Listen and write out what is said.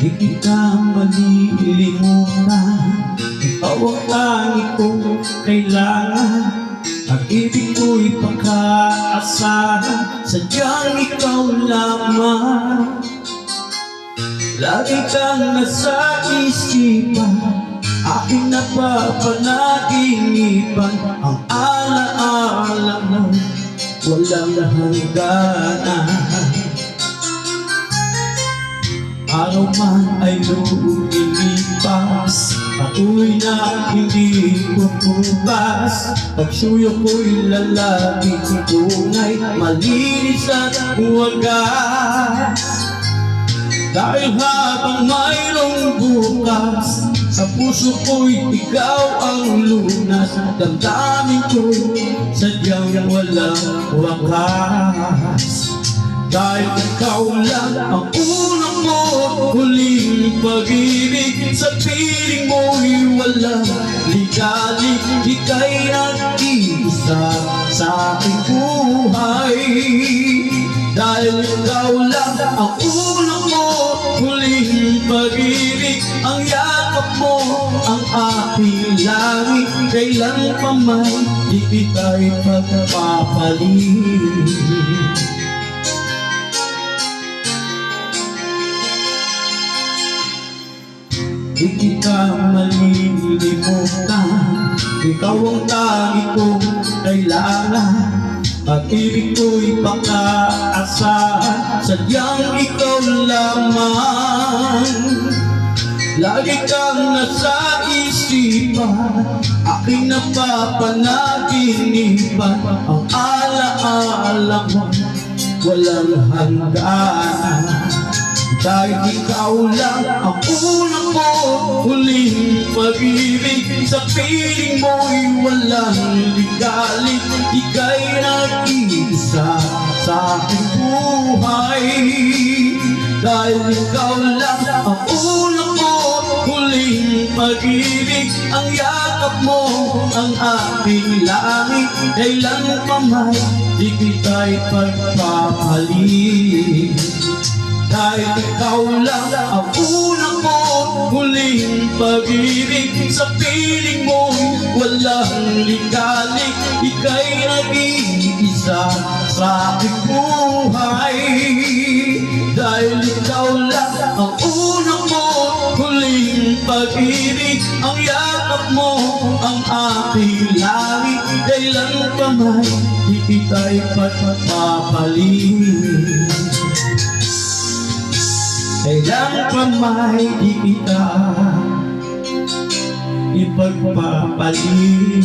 di kita malilimutan. Ikaw ang tangi kong kailangan, pag-ibig ko'y pagkaasahan, sadyang ikaw lamang. Lagi kang nasa isipan, aking napapanaginipan, ang alaala mo walang hangganan. Araw man ay lumilipas, ako'y na hindi pupupas. Pagsuyo ko'y lalaging tunay, malinis at wagas. Dahil habang mayroong bukas, sa puso ko'y ikaw ang lunas. Damdamin ko'y sadyang walang wakas. Dahil ikaw lang ang unang mo, huling pag-ibig. Sa piling mo'y walang ligalig, ika'y nag-iisa sa aking buhay. Dahil ikaw lang ang unang mo, huling pag-ibig. Ang yakap mo, ang aking langit. Kailan pa man di kita'y pagpapalit. Di kita malilimutan, ikaw ang tangi kong kailangan, pag-ibig ko'y pagkaasahan, sadyang ikaw lamang. Lagi kang nasa isipan, aking napapanaginipan, ang alaala mo walang hanggan. Dahil ikaw lang ang unang mo, huling pag-ibig. Sa piling mo'y walang ligalig, ika'y nag-iisa sa aking buhay. Dahil ikaw lang ang unang mo, huling pag-ibig. Ang yakap mo, ang aking langit. Kailan pa man di kita'y pagpapalit. Dahil ikaw lang ang unang mo, huling pag-ibig. Sa piling mo'y walang ligalig, ika'y nag-iisa sa aking buhay. Dahil ikaw lang ang unang mo, huling pag-ibig. Ang yakap mo, ang aking langit. Kailan pa man di kita'y pagpapalit. Kailan pa may di kita ipagpapalit.